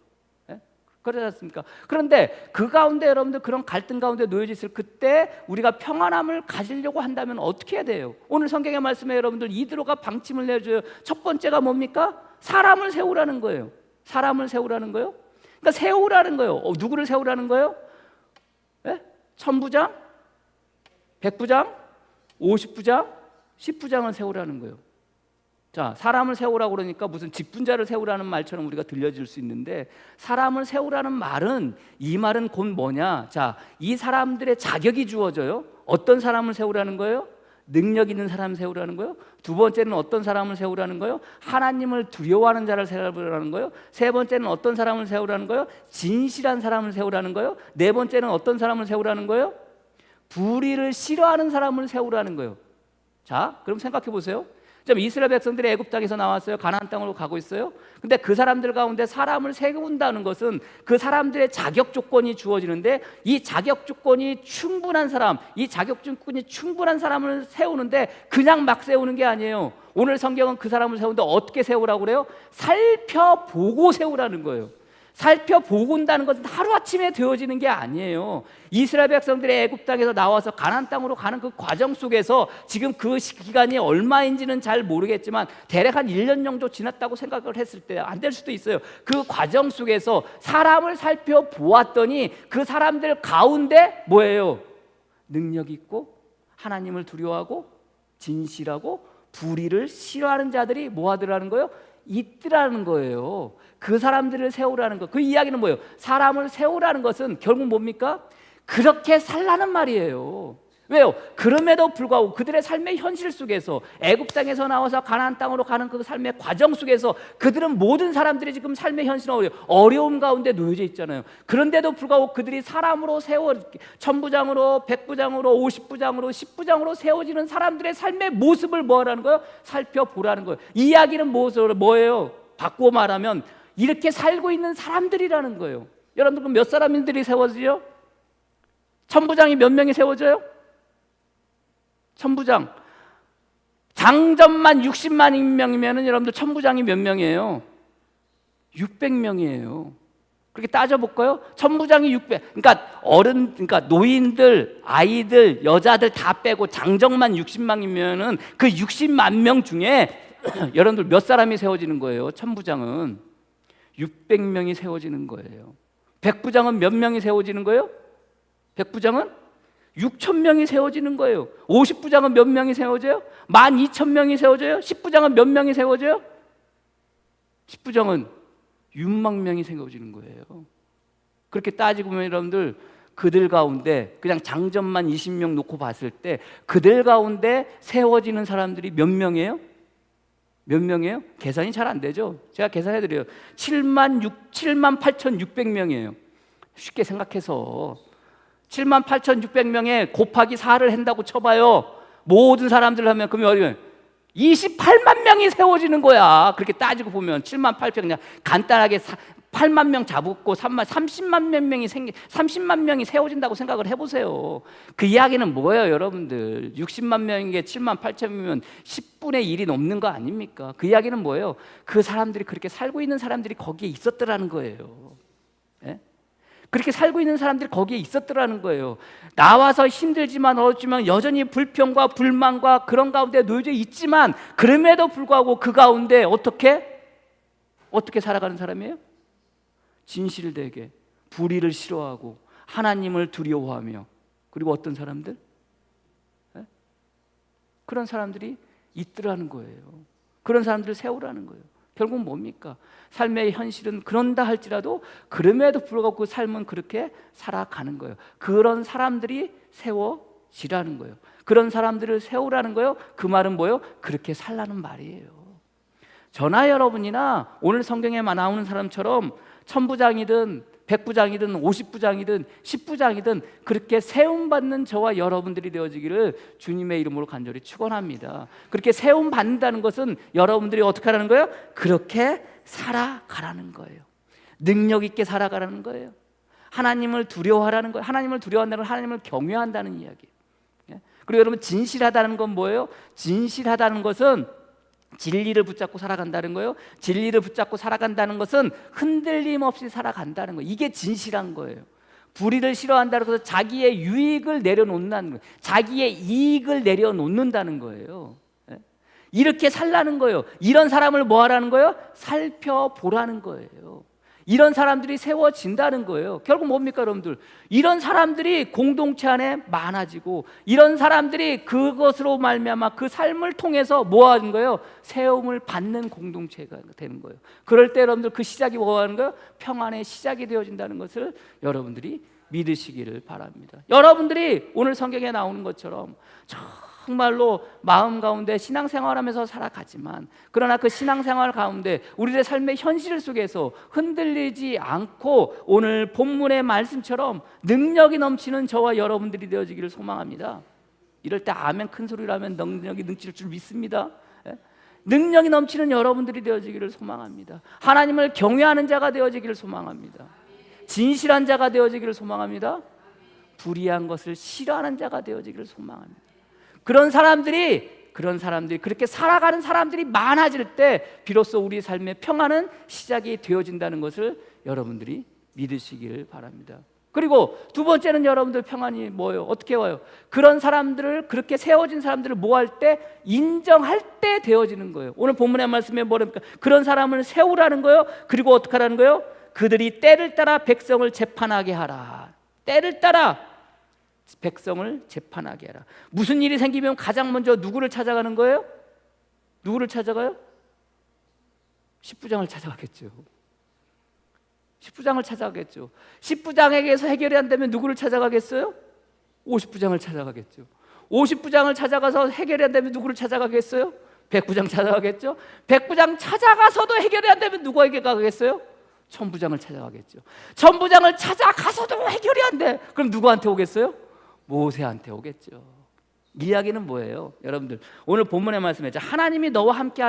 그러지 않습니까? 그런데 그 가운데 여러분들 그런 갈등 가운데 놓여져 있을 그때 우리가 평안함을 가지려고 한다면 어떻게 해야 돼요? 오늘 성경의 말씀에 여러분들 이드로가 방침을 내줘요. 첫 번째가 뭡니까? 사람을 세우라는 거예요. 사람을 세우라는 거예요. 그러니까 세우라는 거예요. 누구를 세우라는 거예요? 1000부장? 100부장? 50부장? 10부장을 세우라는 거예요. 자, 사람을 세우라고 그러니까 무슨 직분자를 세우라는 말처럼 우리가 들려질 수 있는데, 사람을 세우라는 말은, 이 말은 곧 뭐냐? 자, 이 사람들의 자격이 주어져요. 어떤 사람을 세우라는 거예요? 능력 있는 사람을 세우라는 거예요. 두 번째는 어떤 사람을 세우라는 거예요? 하나님을 두려워하는 자를 세우라는 거예요. 세 번째는 어떤 사람을 세우라는 거예요? 진실한 사람을 세우라는 거예요. 네 번째는 어떤 사람을 세우라는 거예요? 불의를 싫어하는 사람을 세우라는 거예요. 자, 그럼 생각해 보세요. 지금 이스라엘 백성들이 애굽 땅에서 나왔어요. 가나안 땅으로 가고 있어요. 근데 그 사람들 가운데 사람을 세운다는 것은 그 사람들의 자격 조건이 주어지는데, 이 자격 조건이 충분한 사람, 이 자격 조건이 충분한 사람을 세우는데 그냥 막 세우는 게 아니에요. 오늘 성경은 그 사람을 세우는데 어떻게 세우라고 그래요? 살펴보고 세우라는 거예요. 살펴보고 온다는 것은 하루아침에 되어지는 게 아니에요. 이스라엘 백성들이 애굽 땅에서 나와서 가나안 땅으로 가는 그 과정 속에서, 지금 그 기간이 얼마인지는 잘 모르겠지만 대략 한 1년 정도 지났다고 생각을 했을 때, 안 될 수도 있어요. 그 과정 속에서 사람을 살펴보았더니 그 사람들 가운데 뭐예요? 능력 있고 하나님을 두려워하고 진실하고 불의를 싫어하는 자들이 뭐 하더라는 거예요? 있더라는 거예요. 그 사람들을 세우라는 것. 그 이야기는 뭐예요? 사람을 세우라는 것은 결국 뭡니까? 그렇게 살라는 말이에요. 왜요? 그럼에도 불구하고 그들의 삶의 현실 속에서, 애굽 땅에서 나와서 가나안 땅으로 가는 그 삶의 과정 속에서 그들은, 모든 사람들이 지금 삶의 현실은 어려움 가운데 놓여져 있잖아요. 그런데도 불구하고 그들이 사람으로 천부장으로, 백부장으로, 50부장으로, 10부장으로 세워지는 사람들의 삶의 모습을 뭐하라는 거예요? 살펴보라는 거예요. 이 이야기는 뭐예요? 바꾸어 말하면 이렇게 살고 있는 사람들이라는 거예요. 여러분들, 그럼 몇 사람들이 세워지죠? 천부장이 몇 명이 세워져요? 천부장, 장점만 60만 명이면 여러분들 천부장이 몇 명이에요? 600명이에요. 그렇게 따져볼까요? 천부장이 600, 그러니까 노인들, 아이들, 여자들 다 빼고 장정만 60만이면은 그 60만 명 중에 여러분들 몇 사람이 세워지는 거예요? 천부장은 600명이 세워지는 거예요. 백부장은 몇 명이 세워지는 거예요? 백부장은 6,000명이 세워지는 거예요. 50부장은 몇 명이 세워져요? 12,000명이 세워져요? 10부장은 몇 명이 세워져요? 10부장은 6만 명이 세워지는 거예요. 그렇게 따지고 보면 여러분들, 그들 가운데 그냥 장점만 20명 놓고 봤을 때 그들 가운데 세워지는 사람들이 몇 명이에요? 몇 명이에요? 계산이 잘 안 되죠? 제가 계산해드려요. 78,600명이에요. 쉽게 생각해서 78,600명에 곱하기 4를 한다고 쳐봐요. 모든 사람들 하면, 그러면 28만 명이 세워지는 거야. 그렇게 따지고 보면 78,000, 그냥 간단하게 8만 명 잡고 30만 명이 세워진다고 생각을 해보세요. 그 이야기는 뭐예요, 여러분들? 60만 명인 게 78,000이면 10분의 1이 넘는 거 아닙니까? 그 이야기는 뭐예요? 그 사람들이, 그렇게 살고 있는 사람들이 거기에 있었더라는 거예요. 예? 그렇게 살고 있는 사람들이 거기에 있었더라는 거예요. 나와서 힘들지만 어렵지만 여전히 불평과 불만과 그런 가운데 놓여져 있지만, 그럼에도 불구하고 그 가운데 어떻게 살아가는 사람이에요? 진실되게 불의를 싫어하고 하나님을 두려워하며, 그리고 어떤 사람들? 그런 사람들이 있더라는 거예요. 그런 사람들을 세우라는 거예요. 결국 뭡니까? 삶의 현실은 그런다 할지라도 그럼에도 불구하고 그 삶은 그렇게 살아가는 거예요. 그런 사람들이 세워지라는 거예요. 그런 사람들을 세우라는 거예요. 그 말은 뭐예요? 그렇게 살라는 말이에요. 저나 여러분이나 오늘 성경에 나오는 사람처럼 천부장이든 백부장이든 50부장이든 10부장이든 그렇게 세움받는 저와 여러분들이 되어지기를 주님의 이름으로 간절히 축원합니다. 그렇게 세움받는다는 것은 여러분들이 어떻게 하라는 거예요? 그렇게 살아가라는 거예요. 능력 있게 살아가라는 거예요. 하나님을 두려워하라는 거예요. 하나님을 두려워한다는 건 하나님을 경외한다는 이야기예요. 그리고 여러분, 진실하다는 건 뭐예요? 진실하다는 것은 진리를 붙잡고 살아간다는 거예요. 진리를 붙잡고 살아간다는 것은 흔들림 없이 살아간다는 거예요. 이게 진실한 거예요. 불의를 싫어한다는 것은 자기의 유익을 내려놓는다는 거예요. 자기의 이익을 내려놓는다는 거예요. 이렇게 살라는 거예요. 이런 사람을 뭐 하라는 거예요? 살펴보라는 거예요. 이런 사람들이 세워진다는 거예요. 결국 뭡니까 여러분들? 이런 사람들이 공동체 안에 많아지고 이런 사람들이 그것으로 말미암아 그 삶을 통해서 뭐 하는 거예요? 세움을 받는 공동체가 되는 거예요. 그럴 때 여러분들 그 시작이 뭐 하는 거예요? 평안의 시작이 되어진다는 것을 여러분들이 믿으시기를 바랍니다. 여러분들이 오늘 성경에 나오는 것처럼 정말로 마음 가운데 신앙생활하면서 살아가지만 그러나 그 신앙생활 가운데 우리의 삶의 현실 속에서 흔들리지 않고 오늘 본문의 말씀처럼 능력이 넘치는 저와 여러분들이 되어지기를 소망합니다. 이럴 때 아멘 큰 소리로 하면 능력이 넘칠 줄 믿습니다. 능력이 넘치는 여러분들이 되어지기를 소망합니다. 하나님을 경외하는 자가 되어지기를 소망합니다. 진실한 자가 되어지기를 소망합니다. 불의한 것을 싫어하는 자가 되어지기를 소망합니다. 그런 사람들이 그렇게 살아가는 사람들이 많아질 때 비로소 우리 삶의 평안은 시작이 되어진다는 것을 여러분들이 믿으시길 바랍니다. 그리고 두 번째는 여러분들 평안이 뭐예요? 어떻게 와요? 그런 사람들을 그렇게 세워진 사람들을 뭐 할 때? 인정할 때 되어지는 거예요. 오늘 본문의 말씀에 뭐랍니까? 그런 사람을 세우라는 거예요. 그리고 어떻게 하라는 거예요? 그들이 때를 따라 백성을 재판하게 하라. 때를 따라 백성을 재판하게 하라. 무슨 일이 생기면 가장 먼저 누구를 찾아가는 거예요? 누구를 찾아가요? 십부장을 찾아가겠죠. 십부장을 찾아가겠죠. 십부장에게서 해결이 안 되면 누구를 찾아가겠어요? 오십부장을 찾아가겠죠. 오십부장을 찾아가서 해결이 안 되면 누구를 찾아가겠어요? 백부장 찾아가겠죠. 백부장 찾아가서도 해결이 안 되면 누구에게 가겠어요? 천부장을 찾아가겠죠. 천부장을 찾아가서도 해결이 안 돼. 그럼 누구한테 오겠어요? 모세한테 오겠죠. 이야기는 뭐예요? 여러분들 오늘 본문의 말씀이죠. 하나님이 너와 함께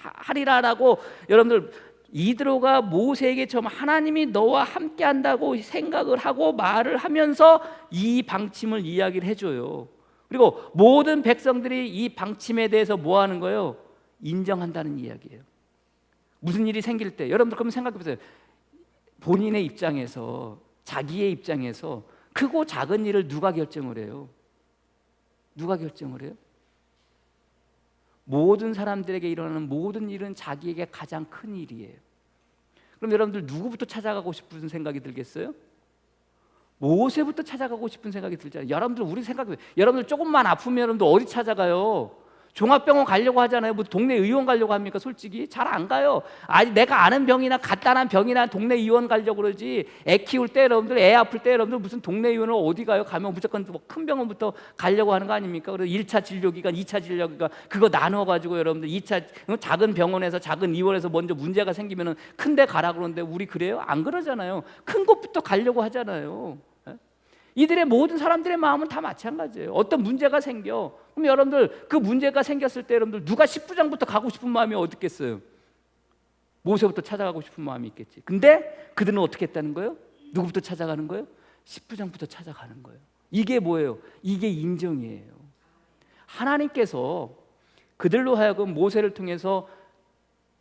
하리라라고 여러분들 이드로가 모세에게 처음 하나님이 너와 함께 한다고 생각을 하고 말을 하면서 이 방침을 이야기를 해줘요. 그리고 모든 백성들이 이 방침에 대해서 뭐 하는 거예요? 인정한다는 이야기예요. 무슨 일이 생길 때 여러분들 그러면 생각해 보세요. 본인의 입장에서 자기의 입장에서 크고 작은 일을 누가 결정을 해요? 누가 결정을 해요? 모든 사람들에게 일어나는 모든 일은 자기에게 가장 큰 일이에요. 그럼 여러분들 누구부터 찾아가고 싶은 생각이 들겠어요? 모세부터 찾아가고 싶은 생각이 들잖아요. 여러분들 우리 생각해 보세요. 여러분들 조금만 아프면 여러분들 어디 찾아가요? 종합병원 가려고 하잖아요. 뭐 동네 의원 가려고 합니까? 솔직히 잘 안 가요. 아니 내가 아는 병이나 간단한 병이나 동네 의원 가려고 그러지. 애 키울 때 여러분들 애 아플 때 여러분들 무슨 동네 의원을 어디 가요? 가면 무조건 뭐 큰 병원부터 가려고 하는 거 아닙니까? 그래서 1차 진료기간, 2차 진료기간 그거 나눠 가지고 여러분들 2차 작은 병원에서 작은 의원에서 먼저 문제가 생기면은 큰 데 가라 그러는데 우리 그래요? 안 그러잖아요. 큰 곳부터 가려고 하잖아요. 이들의 모든 사람들의 마음은 다 마찬가지예요. 어떤 문제가 생겨. 그럼 여러분들 그 문제가 생겼을 때 여러분들 누가 십부장부터 가고 싶은 마음이 어딨겠어요? 모세부터 찾아가고 싶은 마음이 있겠지. 근데 그들은 어떻게 했다는 거예요? 누구부터 찾아가는 거예요? 십부장부터 찾아가는 거예요. 이게 뭐예요? 이게 인정이에요. 하나님께서 그들로 하여금 모세를 통해서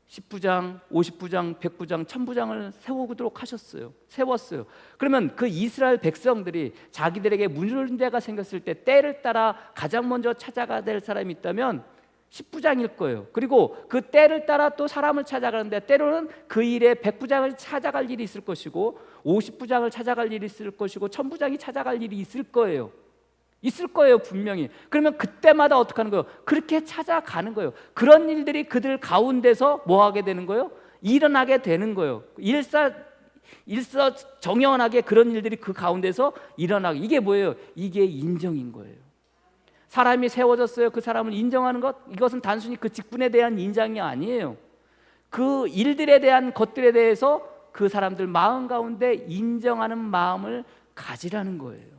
10부장, 50부장, 100부장, 1000부장을 세우도록 하셨어요. 세웠어요. 그러면 그 이스라엘 백성들이 자기들에게 문제가 생겼을 때 때를 따라 가장 먼저 찾아가야 될 사람이 있다면 10부장일 거예요. 그리고 그 때를 따라 또 사람을 찾아가는데 때로는 그 일에 100부장을 찾아갈 일이 있을 것이고 50부장을 찾아갈 일이 있을 것이고 1000부장이 찾아갈 일이 있을 거예요. 있을 거예요 분명히. 그러면 그때마다 어떻게 하는 거예요? 그렇게 찾아가는 거예요. 그런 일들이 그들 가운데서 뭐 하게 되는 거예요? 일어나게 되는 거예요. 일사정연하게 그런 일들이 그 가운데서 일어나게. 이게 뭐예요? 이게 인정인 거예요. 사람이 세워졌어요. 그 사람을 인정하는 것, 이것은 단순히 그 직분에 대한 인정이 아니에요. 그 일들에 대한 것들에 대해서 그 사람들 마음 가운데 인정하는 마음을 가지라는 거예요.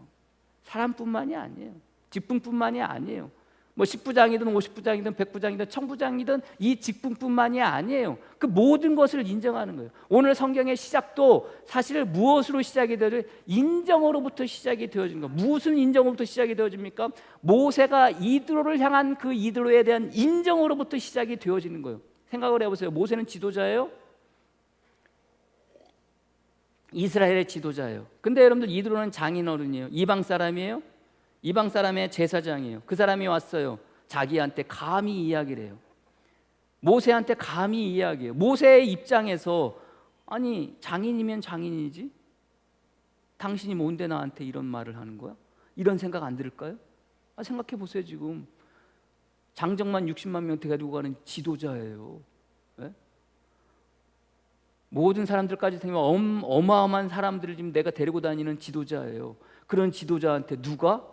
사람뿐만이 아니에요. 직분뿐만이 아니에요. 뭐 10부장이든 50부장이든 100부장이든 1000부장이든 이 직분뿐만이 아니에요. 그 모든 것을 인정하는 거예요. 오늘 성경의 시작도 사실 무엇으로 시작이 되죠? 인정으로부터 시작이 되어진 거예요. 무슨 인정으로부터 시작이 되어집니까? 모세가 이드로를 향한 그 이드로에 대한 인정으로부터 시작이 되어지는 거예요. 생각을 해보세요. 모세는 지도자예요. 이스라엘의 지도자예요. 근데 여러분들 이드로는 장인어른이에요. 이방 사람이에요. 이방 사람의 제사장이에요. 그 사람이 왔어요. 자기한테 감히 이야기를 해요. 모세한테 감히 이야기해요. 모세의 입장에서 아니 장인이면 장인이지 당신이 뭔데 나한테 이런 말을 하는 거야? 이런 생각 안 들을까요? 생각해 보세요. 지금 장정만 60만 명 데리고 가는 지도자예요. 네? 모든 사람들까지 생각하면 어마어마한 사람들을 지금 내가 데리고 다니는 지도자예요. 그런 지도자한테 누가?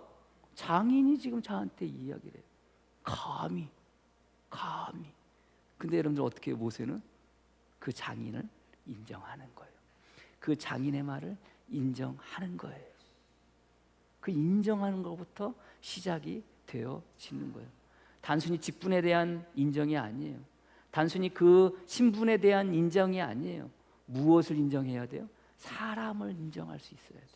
장인이 지금 저한테 이야기를 해요. 감히. 근데 여러분들 어떻게 해요? 모세는 그 장인을 인정하는 거예요. 그 장인의 말을 인정하는 거예요. 그 인정하는 것부터 시작이 되어지는 거예요. 단순히 직분에 대한 인정이 아니에요. 단순히 그 신분에 대한 인정이 아니에요. 무엇을 인정해야 돼요? 사람을 인정할 수 있어야 돼요.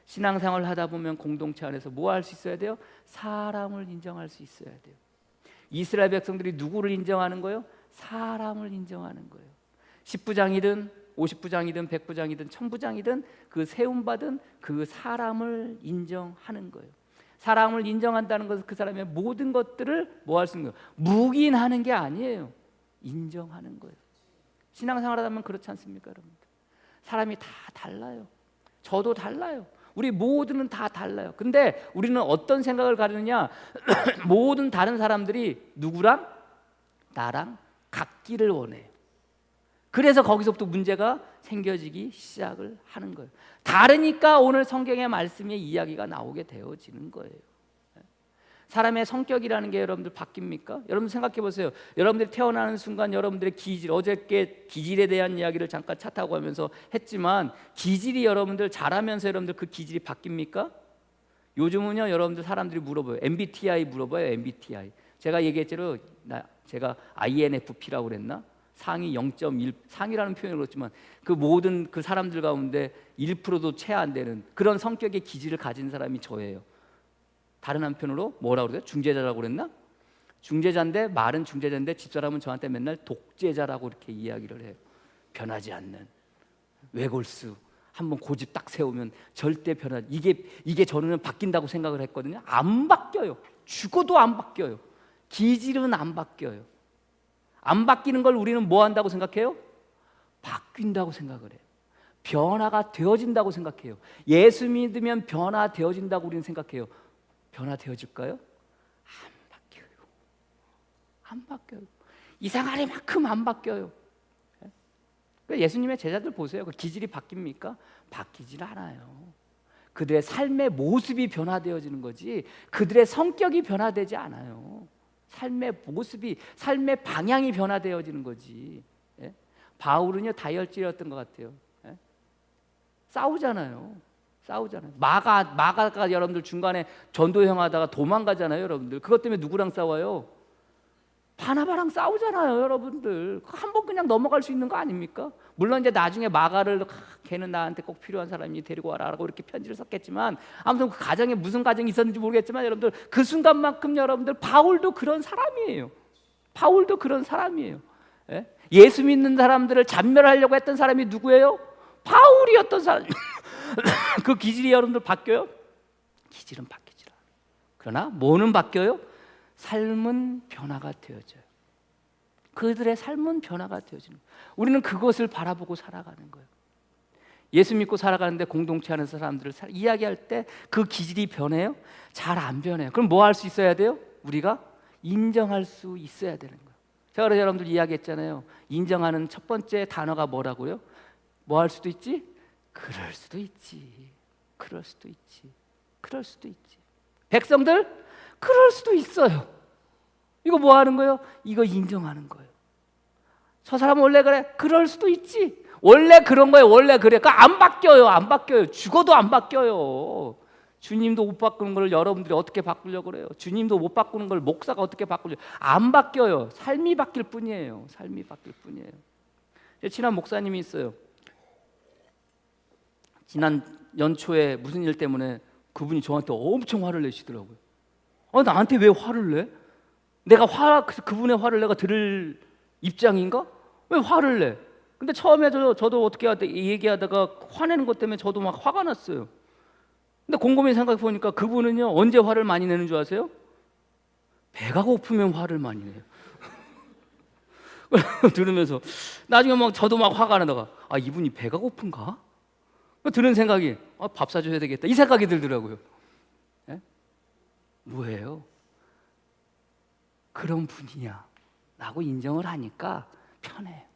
신앙생활을 하다 보면 공동체 안에서 뭐 할 수 있어야 돼요? 사람을 인정할 수 있어야 돼요. 이스라엘 백성들이 누구를 인정하는 거예요? 사람을 인정하는 거예요. 10부장이든 50부장이든 100부장이든 1000부장이든 그 세움받은 그 사람을 인정하는 거예요. 사람을 인정한다는 것은 그 사람의 모든 것들을 뭐 할 수 있는 거예요? 묵인하는 게 아니에요. 인정하는 거예요. 신앙생활 하다 보면 그렇지 않습니까, 여러분들? 사람이 다 달라요. 저도 달라요. 우리 모두는 다 달라요. 근데 우리는 어떤 생각을 가르느냐? 모든 다른 사람들이 누구랑? 나랑 같기를 원해요. 그래서 거기서부터 문제가 생겨지기 시작을 하는 거예요. 다르니까 오늘 성경의 말씀의 이야기가 나오게 되어지는 거예요. 사람의 성격이라는 게 여러분들 바뀝니까? 여러분 생각해 보세요. 여러분들이 태어나는 순간 여러분들의 기질, 어저께 기질에 대한 이야기를 잠깐 차 타고 하면서 했지만 기질이 여러분들 자라면서 여러분들 그 기질이 바뀝니까? 요즘은요 여러분들 사람들이 물어봐요. MBTI 물어봐요. MBTI. 제가 얘기했죠. 제가 INFP라고 그랬나? 상위 0.1 상위라는 표현을 그렇지만 그 모든 그 사람들 가운데 1%도 채 안 되는 그런 성격의 기질을 가진 사람이 저예요. 다른 한편으로 뭐라고 그래요? 중재자라고 그랬나? 중재자인데 말은 중재자인데 집사람은 저한테 맨날 독재자라고 이렇게 이야기를 해요. 변하지 않는 외골수. 한번 고집 딱 세우면 절대 변하지. 이게 저는 바뀐다고 생각을 했거든요. 안 바뀌어요. 죽어도 안 바뀌어요. 기질은 안 바뀌어요. 안 바뀌는 걸 우리는 뭐 한다고 생각해요? 바뀐다고 생각을 해요. 변화가 되어진다고 생각해요. 예수 믿으면 변화되어진다고 우리는 생각해요. 변화되어질까요? 안 바뀌어요. 안 바뀌어요. 이상하리만큼 안 바뀌어요. 예수님의 제자들 보세요. 그 기질이 바뀝니까? 바뀌질 않아요. 그들의 삶의 모습이 변화되어지는 거지 그들의 성격이 변화되지 않아요. 삶의 모습이, 삶의 방향이 변화되어지는 거지. 예? 바울은요 다혈질이었던 것 같아요. 예? 싸우잖아요. 마가가 여러분들 중간에 전도형 하다가 도망가잖아요. 여러분들 그것 때문에 누구랑 싸워요? 바나바랑 싸우잖아요. 여러분들 한번 그냥 넘어갈 수 있는 거 아닙니까? 물론 이제 나중에 마가를 걔는 나한테 꼭 필요한 사람이 데리고 와라라고 이렇게 편지를 썼겠지만 아무튼 그 가정에 무슨 가정이 있었는지 모르겠지만 여러분들 그 순간만큼 여러분들 바울도 그런 사람이에요. 예? 예수 믿는 사람들을 잔멸하려고 했던 사람이 누구예요? 바울이었던 사람. 그 기질이 여러분들 바뀌어요? 기질은 바뀌지 않아요. 그러나 뭐는 바뀌어요? 삶은 변화가 되어져요. 그들의 삶은 변화가 되어지는 거예요. 우리는 그것을 바라보고 살아가는 거예요. 예수 믿고 살아가는데 공동체 안에서 사람들을 이야기할 때 그 기질이 변해요? 잘 안 변해요. 그럼 뭐 할 수 있어야 돼요? 우리가 인정할 수 있어야 되는 거예요. 제가 그래서 여러분들 이야기했잖아요. 인정하는 첫 번째 단어가 뭐라고요? 뭐 할 수도 있지? 그럴 수도 있지. 백성들 그럴 수도 있어요. 이거 뭐 하는 거예요? 이거 인정하는 거예요. 저 사람은 원래 그래. 그럴 수도 있지. 원래 그런 거예요. 원래 그래. 그러니까 안 바뀌어요. 죽어도 안 바뀌어요. 주님도 못 바꾸는 걸 여러분들이 어떻게 바꾸려고 그래요? 주님도 못 바꾸는 걸 목사가 어떻게 바꾸려고? 안 바뀌어요. 삶이 바뀔 뿐이에요. 지난 목사님이 있어요. 지난 연초에 무슨 일 때문에 그분이 저한테 엄청 화를 내시더라고요. 나한테 왜 화를 내? 내가 그분의 화를 내가 들을 입장인가? 왜 화를 내? 근데 처음에 저도 어떻게 얘기하다가 화내는 것 때문에 저도 막 화가 났어요. 근데 곰곰이 생각해 보니까 그분은요 언제 화를 많이 내는 줄 아세요? 배가 고프면 화를 많이 내요. 들으면서 나중에 막 저도 막 화가 나다가 이분이 배가 고픈가? 드는 생각이 밥 사줘야 되겠다 이 생각이 들더라고요. 예? 뭐예요? 그런 분이야 라고 인정을 하니까 편해요.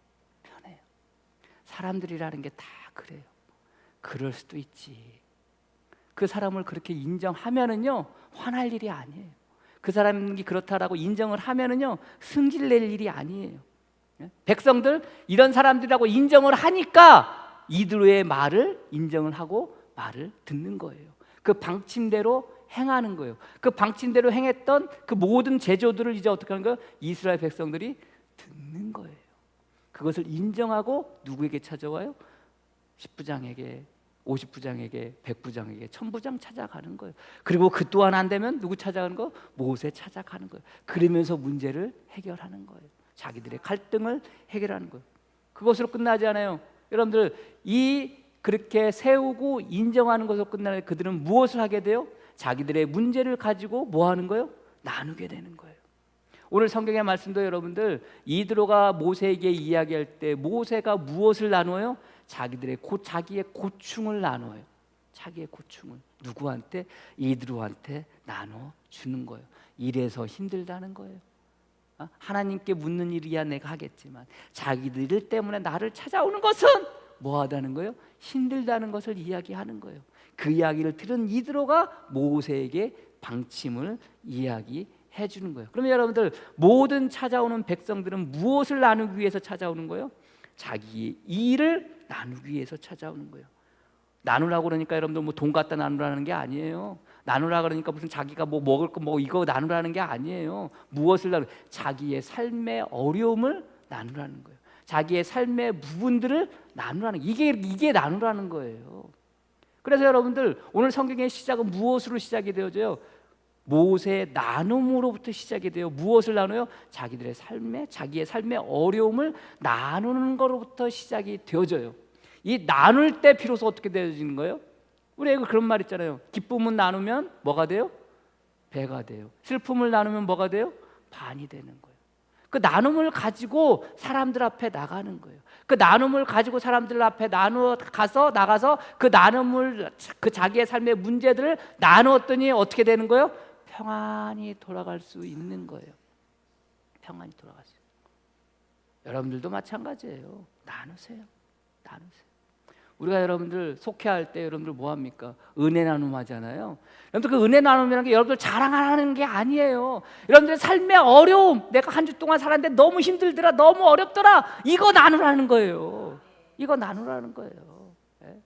사람들이라는 게 다 그래요. 그럴 수도 있지. 그 사람을 그렇게 인정하면은요 화날 일이 아니에요. 그 사람이 그렇다라고 인정을 하면은요 승질낼 일이 아니에요. 백성들 이런 사람들이라고 인정을 하니까 이들의 말을 인정을 하고 말을 듣는 거예요. 그 방침대로 행하는 거예요. 그 방침대로 행했던 그 모든 제조들을 이제 어떻게 하는 거예요? 이스라엘 백성들이 듣는 거예요. 그것을 인정하고 누구에게 찾아와요? 10부장에게, 50부장에게, 100부장에게, 1000부장 찾아가는 거예요. 그리고 그 또한 안 되면 누구 찾아가는 거? 모세 찾아가는 거예요. 그러면서 문제를 해결하는 거예요. 자기들의 갈등을 해결하는 거예요. 그것으로 끝나지 않아요. 여러분들 그렇게 세우고 인정하는 것으로 끝나는 그들은 무엇을 하게 돼요? 자기들의 문제를 가지고 뭐 하는 거예요? 나누게 되는 거예요. 오늘 성경의 말씀도 여러분들 이드로가 모세에게 이야기할 때 모세가 무엇을 나눠요? 자기의 고충을 나눠요. 자기의 고충을 누구한테? 이드로한테 나눠주는 거예요. 이래서 힘들다는 거예요. 하나님께 묻는 일이야 내가 하겠지만 자기들 때문에 나를 찾아오는 것은 뭐하다는 거예요? 힘들다는 것을 이야기하는 거예요. 그 이야기를 들은 이드로가 모세에게 방침을 이야기해 주는 거예요. 그러면 여러분들 모든 찾아오는 백성들은 무엇을 나누기 위해서 찾아오는 거예요? 자기의 일을 나누기 위해서 찾아오는 거예요. 나누라고 그러니까 여러분들 뭐 돈 갖다 나누라는 게 아니에요. 나누라 그러니까 무슨 자기가 뭐 먹을 거 뭐 이거 나누라는 게 아니에요. 무엇을 자기의 삶의 어려움을 나누라는 거예요. 자기의 삶의 부분들을 나누라는 이게 나누라는 거예요. 그래서 여러분들 오늘 성경의 시작은 무엇으로 시작이 되어져요? 모세의 나눔으로부터 시작이 돼요. 무엇을 나눠요? 자기의 삶의 어려움을 나누는 거로부터 시작이 되어져요. 이 나눌 때 비로소 어떻게 되어지는 거예요? 우리가 그런 말 있잖아요. 기쁨은 나누면 뭐가 돼요? 배가 돼요. 슬픔을 나누면 뭐가 돼요? 반이 되는 거예요. 그 나눔을 가지고 사람들 앞에 나가는 거예요. 그 나눔을 가지고 사람들 앞에 나가서 그 나눔을 그 자기의 삶의 문제들을 나누었더니 어떻게 되는 거예요? 평안히 돌아갈 수 있는 거예요. 평안히 돌아갈 수 있어요. 여러분들도 마찬가지예요. 나누세요. 우리가 여러분들 속회할 때 여러분들 뭐 합니까? 은혜 나눔 하잖아요. 여러분들 그 은혜 나눔이라는 게 여러분들 자랑하는 게 아니에요. 여러분들의 삶의 어려움, 내가 한 주 동안 살았는데 너무 힘들더라, 너무 어렵더라, 이거 나누라는 거예요. 예?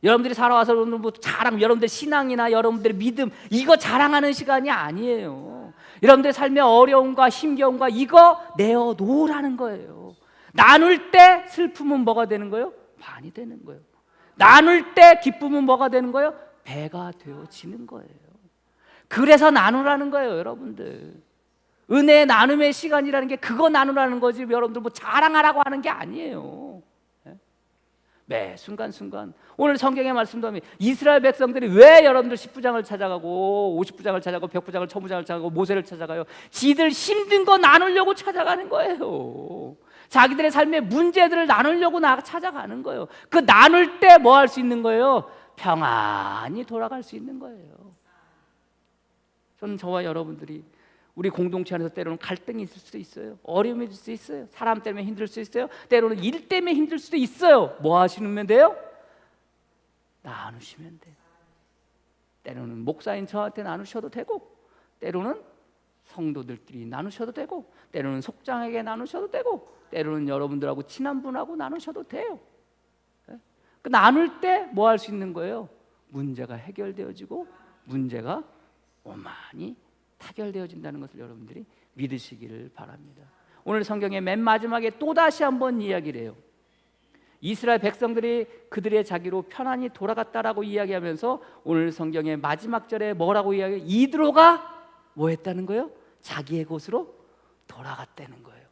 여러분들이 살아와서 여러분들 뭐 여러분들 신앙이나 여러분들의 믿음 이거 자랑하는 시간이 아니에요. 여러분들의 삶의 어려움과 힘겨움과 이거 내어놓으라는 거예요. 나눌 때 슬픔은 뭐가 되는 거예요? 반이 되는 거예요. 나눌 때 기쁨은 뭐가 되는 거예요? 배가 되어지는 거예요. 그래서 나누라는 거예요, 여러분들. 은혜의 나눔의 시간이라는 게 그거 나누라는 거지. 여러분들 뭐 자랑하라고 하는 게 아니에요. 매 순간순간 오늘 성경의 말씀도 하면 이스라엘 백성들이 왜 여러분들 10부장을 찾아가고 50부장을 찾아가고 100부장을 1000부장을 찾아가고 모세를 찾아가요? 지들 힘든 거 나누려고 찾아가는 거예요. 자기들의 삶의 문제들을 나누려고 찾아가는 거예요. 그 나눌 때 뭐 할 수 있는 거예요? 평안히 돌아갈 수 있는 거예요. 저는 저와 여러분들이 우리 공동체 안에서 때로는 갈등이 있을 수도 있어요. 어려움이 있을 수 있어요. 사람 때문에 힘들 수 있어요. 때로는 일 때문에 힘들 수도 있어요. 뭐 하시면 돼요? 나누시면 돼요. 때로는 목사인 저한테 나누셔도 되고, 때로는 성도들끼리 나누셔도 되고, 때로는 속장에게 나누셔도 되고, 때로는 여러분들하고 친한 분하고 나누셔도 돼요. 그 나눌 때 뭐 할 수 있는 거예요? 문제가 해결되어지고 문제가 원만히 타결되어진다는 것을 여러분들이 믿으시기를 바랍니다. 오늘 성경의 맨 마지막에 또다시 한번 이야기를 해요. 이스라엘 백성들이 그들의 자기로 편안히 돌아갔다라고 이야기하면서 오늘 성경의 마지막 절에 뭐라고 이야기해요? 이드로가 뭐 했다는 거예요? 자기의 곳으로 돌아갔다는 거예요.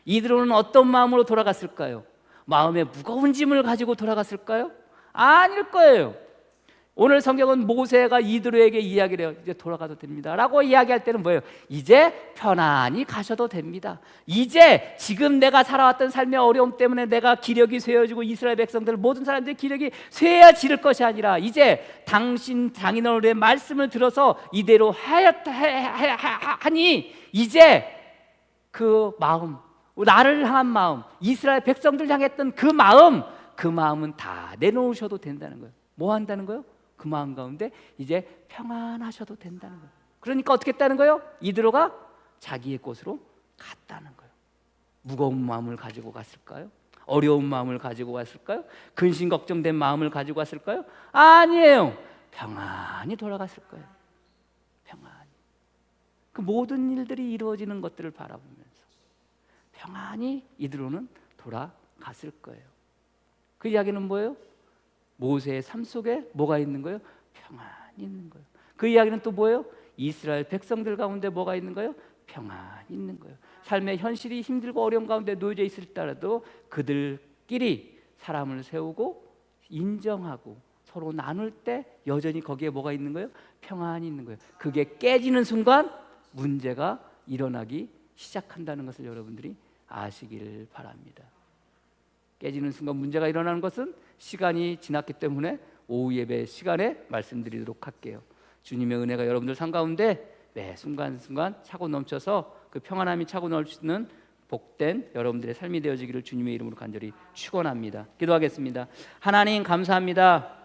이드로는 어떤 마음으로 돌아갔을까요? 마음에 무거운 짐을 가지고 돌아갔을까요? 아닐 거예요. 오늘 성경은 모세가 이드로에게 이야기를 해요. 이제 돌아가도 됩니다 라고 이야기할 때는 뭐예요? 이제 편안히 가셔도 됩니다. 이제 지금 내가 살아왔던 삶의 어려움 때문에 내가 기력이 쇠해지고 이스라엘 백성들 모든 사람들의 기력이 쇠해지를 것이 아니라 이제 당신 장인어른의 말씀을 들어서 이대로 하니 이제 그 마음, 나를 향한 마음, 이스라엘 백성들 향했던 그 마음은 다 내놓으셔도 된다는 거예요. 뭐 한다는 거예요? 그 마음 가운데 이제 평안하셔도 된다는 거예요. 그러니까 어떻게 했다는 거예요? 이드로가 자기의 곳으로 갔다는 거예요. 무거운 마음을 가지고 갔을까요? 어려운 마음을 가지고 갔을까요? 근심 걱정된 마음을 가지고 갔을까요? 아니에요. 평안히 돌아갔을 거예요. 평안히. 그 모든 일들이 이루어지는 것들을 바라보면서 평안히 이드로는 돌아갔을 거예요. 그 이야기는 뭐예요? 모세의 삶 속에 뭐가 있는 거예요? 평안이 있는 거예요. 그 이야기는 또 뭐예요? 이스라엘 백성들 가운데 뭐가 있는 거예요? 평안이 있는 거예요. 삶의 현실이 힘들고 어려움 가운데 놓여져 있을 때라도 그들끼리 사람을 세우고 인정하고 서로 나눌 때 여전히 거기에 뭐가 있는 거예요? 평안이 있는 거예요. 그게 깨지는 순간 문제가 일어나기 시작한다는 것을 여러분들이 아시기를 바랍니다. 깨지는 순간 문제가 일어나는 것은 시간이 지났기 때문에 오후 예배 시간에 말씀드리도록 할게요. 주님의 은혜가 여러분들 삶 가운데 매 순간순간 차고 넘쳐서 그 평안함이 차고 넘치는 복된 여러분들의 삶이 되어지기를 주님의 이름으로 간절히 축원합니다. 기도하겠습니다. 하나님 감사합니다.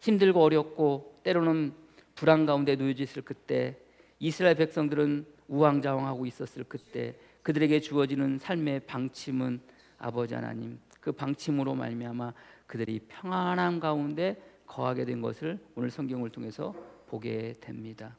힘들고 어렵고 때로는 불안 가운데 놓여져 있을 그때 이스라엘 백성들은 우왕좌왕하고 있었을 그때 그들에게 주어지는 삶의 방침은 아버지 하나님 그 방침으로 말미암아 그들이 평안함 가운데 거하게 된 것을 오늘 성경을 통해서 보게 됩니다.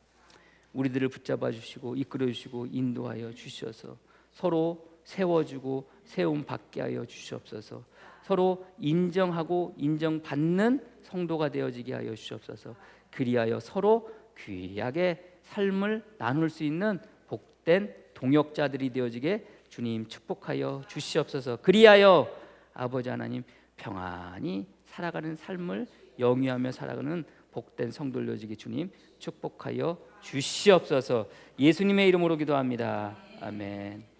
우리들을 붙잡아 주시고 이끌어 주시고 인도하여 주셔서 서로 세워주고 세움 받게 하여 주시옵소서. 서로 인정하고 인정받는 성도가 되어지게 하여 주시옵소서. 그리하여 서로 귀하게 삶을 나눌 수 있는 복된 동역자들이 되어지게 주님 축복하여 주시옵소서. 그리하여 아버지 하나님 평안히 살아가는 삶을 영위하며 살아가는 복된 성도를 되어지게 주님 축복하여 주시옵소서. 예수님의 이름으로 기도합니다. 아멘.